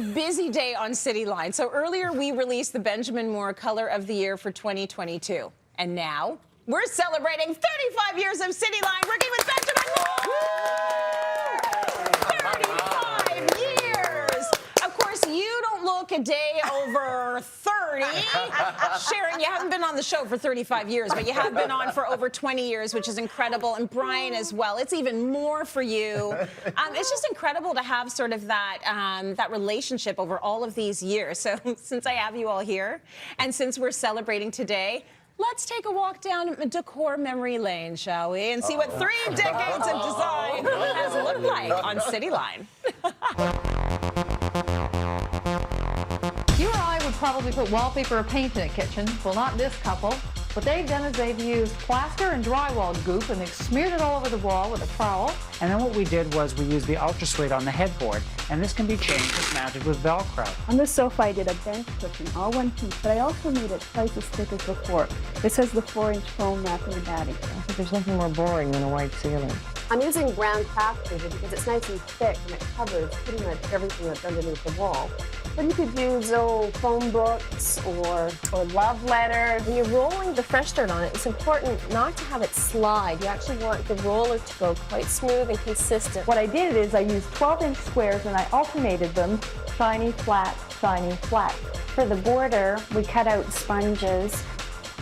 Busy day on Cityline. So earlier we released the Benjamin Moore Color of the Year for 2022. And now we're celebrating 35 years of Cityline working with Benjamin Moore! 35 years! Of course, you don't look a day over 30. Sharon, you haven't been on the show for 35 years, but you have been on for over 20 years, which is incredible. And Brian as well. It's even more for you. It's just incredible to have sort of that relationship over all of these years. So since I have you all here, and since we're celebrating today, let's take a walk down decor memory lane, shall we? And see what 3 decades of design has looked like on Cityline. You or I would probably put wallpaper or paint in a kitchen. Well, not this couple. What they've done is they've used plaster and drywall goop, and they've smeared it all over the wall with a trowel. And then what we did was we used the Ultra Suite on the headboard, and this can be changed with mounted with Velcro. On the sofa, I did a bench cushion, all one piece, but I also made it twice as thick as before. This has the 4-inch foam wrapping the batting. I think there's nothing more boring than a white ceiling. I'm using brown plaster because it's nice and thick and it covers pretty much everything that's underneath the wall. But you could use old phone books or love letters. When you're rolling the fresh dirt on it, it's important not to have it slide. You actually want the roller to go quite smooth and consistent. What I did is I used 12-inch squares and I alternated them, shiny, flat, shiny, flat. For the border, we cut out sponges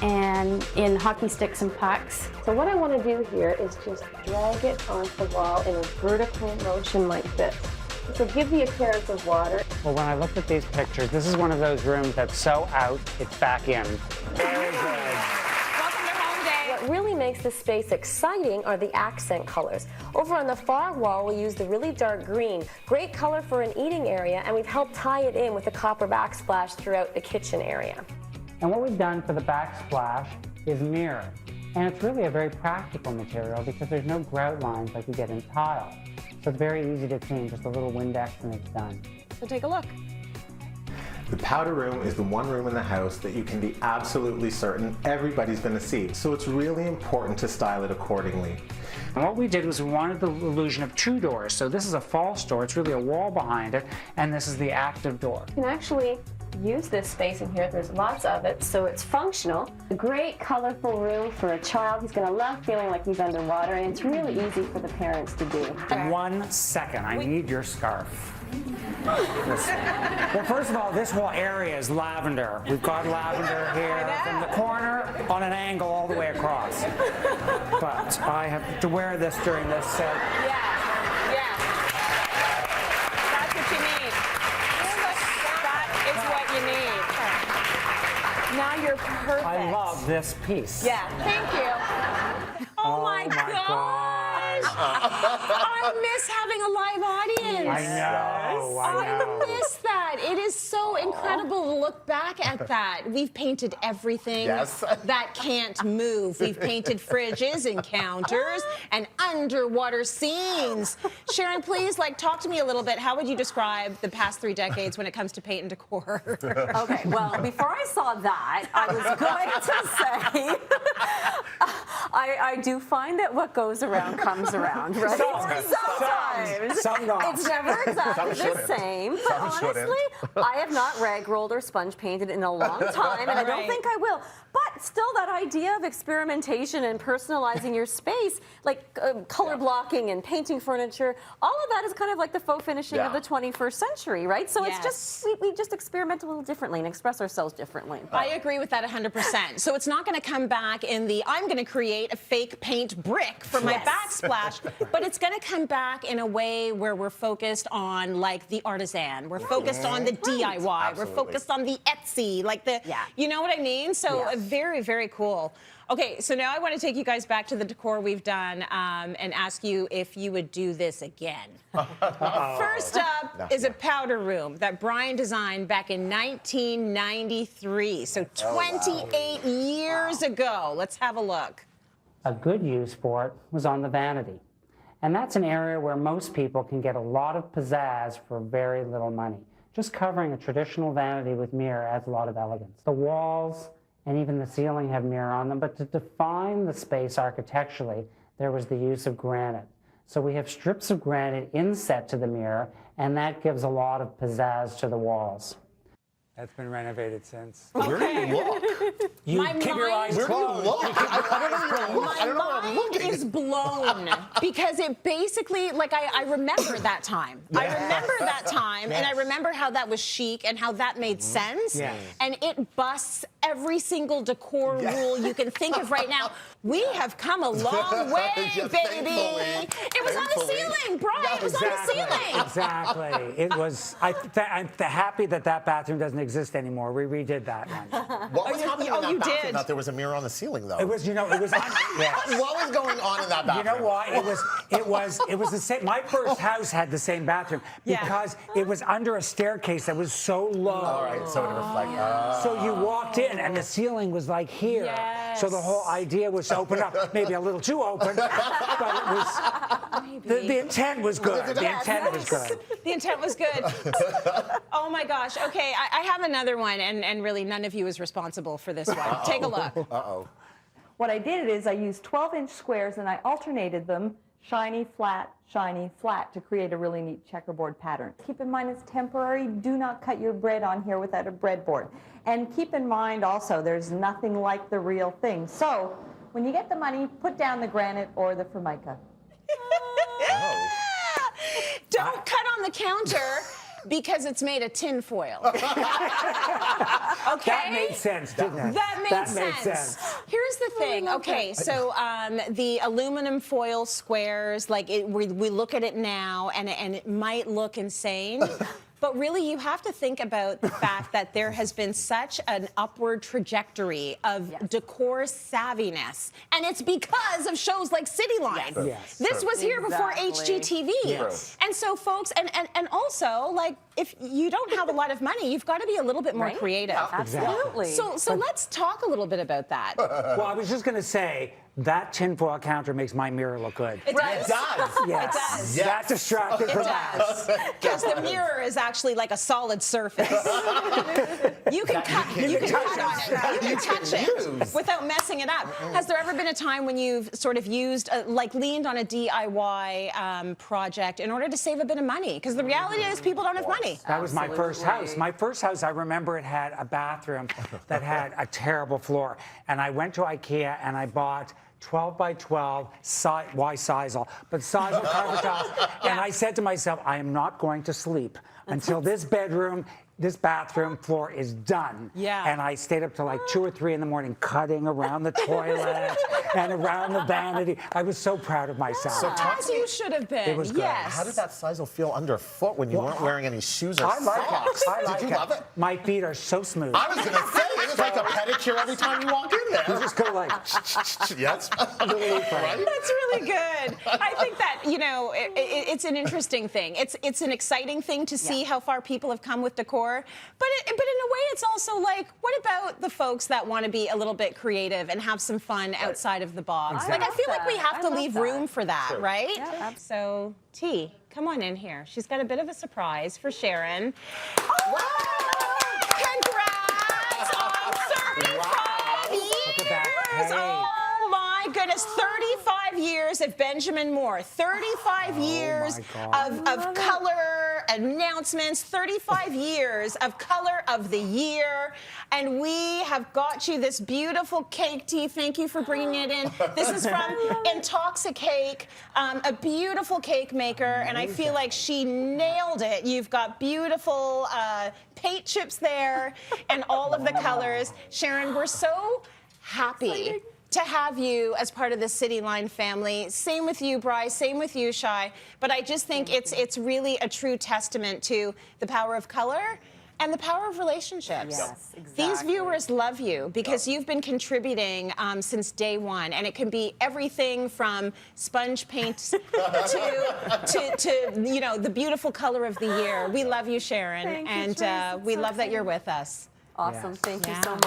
and in hockey sticks and pucks. So what I want to do here is just drag it onto the wall in a vertical motion like this. So give the appearance of water. Well, when I looked at these pictures, this is one of those rooms that's so out, it's back in. Very good. Welcome to home day. What really makes this space exciting are the accent colors. Over on the far wall, we use the really dark green. Great color for an eating area, and we've helped tie it in with a copper backsplash throughout the kitchen area. And what we've done for the backsplash is mirror. And it's really a very practical material because there's no grout lines like you get in tile. So it's very easy to clean, just a little Windex and it's done. So take a look. The powder room is the one room in the house that you can be absolutely certain everybody's going to see. So it's really important to style it accordingly. And what we did was we wanted the illusion of 2 doors. So this is a false door, it's really a wall behind it, and this is the active door. You can actually use this space in here. There's lots of it, so it's functional. A great colorful room for a child. He's going to love feeling like he's underwater, and it's really easy for the parents to do. 1 second, I need your scarf. Well, first of all, this whole area is lavender. We've got lavender here from the corner on an angle all the way across. But I have to wear this during this set. Yeah. That's what you need. That is what you need. Now you're perfect. I love this piece. Yeah, thank you. Oh my gosh. I miss having a live audience. I know. I miss that. It is so incredible to look back at that. We've painted everything that can't move. We've painted fridges and counters and underwater scenes. Sharon, please, talk to me a little bit. How would you describe the past 3 decades when it comes to paint and decor? Okay, well, before I saw that, I was going to say, I do find that what goes around comes around, right? Sometimes. Some not. It's never exactly the same. But honestly, I have not rag rolled or sponge painted in a long time, and I don't think I will. But still, that idea of experimentation and personalizing your space, color blocking and painting furniture, all of that is kind of like the faux finishing of the 21st century, right? So it's just, we just experiment a little differently and express ourselves differently. I agree with that 100%. So it's not going to come back in the, I'm going to create a fake paint brick for my backsplash, but it's going to come back in a way where we're focused on the artisan. We're focused on the DIY. We're focused on the Etsy, you know what I mean? So very, very cool. Okay, so now I want to take you guys back to the decor we've done and ask you if you would do this again. First up is a powder room that Brian designed back in 1993, so 28 years ago. Let's have a look. A good use for it was on the vanity. And that's an area where most people can get a lot of pizzazz for very little money. Just covering a traditional vanity with mirror adds a lot of elegance. The walls and even the ceiling have mirror on them, but to define the space architecturally, there was the use of granite. So we have strips of granite inset to the mirror, and that gives a lot of pizzazz to the walls. That's been renovated since. Where do you look? You My keep your mind- eyes Where do you closed. look? I don't know where to look. I don't know where I'm My mind looking. is blown because it basically, like, I remember that time. I remember that time, and I remember how that was chic and how that made sense. Yes. And it busts every single decor rule you can think of right now. We have come a long way, Yeah, baby. thankfully. It was on the ceiling, Brian. It was on the ceiling. Exactly. It was. I'm happy that bathroom doesn't exist anymore. We redid that one. What was happening in that you bathroom did. that there was a mirror on the ceiling, though? It was, it was. Yes. What was going on in that bathroom? You know why? It was the same. My first house had the same bathroom because it was under a staircase that was so low. All right, so it reflected. So you walked in and the ceiling was like here. Yes. So the whole idea was to open up, maybe a little too open, but it was. The intent was good. The intent was good. The intent was good. Oh my gosh. Okay, I have another one, and really none of you is responsible for this one. Take a look. Uh-oh. What I did is I used 12-inch squares and I alternated them shiny, flat, to create a really neat checkerboard pattern. Keep in mind it's temporary. Do not cut your bread on here without a breadboard. And keep in mind also there's nothing like the real thing. So when you get the money, put down the granite or the formica. Don't cut on the counter because it's made of tin foil. Okay? That made sense, didn't it? That made sense. Here's the thing. Okay, so the aluminum foil squares, like we look at it now, and it might look insane. But really, you have to think about the fact that there has been such an upward trajectory of decor savviness. And it's because of shows like Cityline. Yes. This was here before HGTV. Yes. And so, folks, and also, like, if you don't have a lot of money, you've got to be a little bit more creative. Absolutely. So let's talk a little bit about that. Well, I was just going to say, that tinfoil counter makes my mirror look good. It does. Yes. It does. That distracted It from does. Because the mirror is actually like a solid surface. You can cut on it. You can touch it without messing it up. Has there ever been a time when you've sort of used, leaned on a DIY project in order to save a bit of money? Because the reality is people don't have money. That was my first house. My first house, I remember it had a bathroom that had a terrible floor. And I went to IKEA and I bought 12 by 12, why Sizal, but Sizal carpet tiles. And I said to myself, I am not going to sleep until this bathroom floor is done. Yeah. And I stayed up till like 2 or 3 in the morning cutting around the toilet and around the vanity. I was so proud of myself. So As you should have been. It was good. Yes. How did that Sizal feel underfoot when you weren't wearing any shoes or I like socks? it. I like Did you love it? My feet are so smooth. I was going to say, it's like a pedicure every time you walk in You there. just go like, Yes. right? That's really good. I think that, it's an interesting thing. It's an exciting thing to see how far people have come with decor. But in a way, it's also like, what about the folks that want to be a little bit creative and have some fun outside of the box? Exactly. Like, I feel like we have to leave room for that, True. right? So, T, come on in here. She's got a bit of a surprise for Sharon. Congrats on 35 years! Look at that. Hey. Oh my goodness, 35 years of Benjamin Moore, 35 years of color announcements, 35 years of color of the year, and we have got you this beautiful cake, T. Thank you for bringing it in. This is from Intoxicake, a beautiful cake maker, and I feel like she nailed it. You've got beautiful paint chips there and all of the colors. Sharon, we're so happy to have you as part of the Cityline family. Same with you, Bri. Same with you, Shai. But I just think it's really a true testament to the power of color and the power of relationships. Yes, exactly. These viewers love you because you've been contributing since day one, and it can be everything from sponge paint to the beautiful color of the year. We love you, Sharon, Thank you, and Trace. we It's so love that you're exciting. with us. Awesome. Yes. Thank you so much.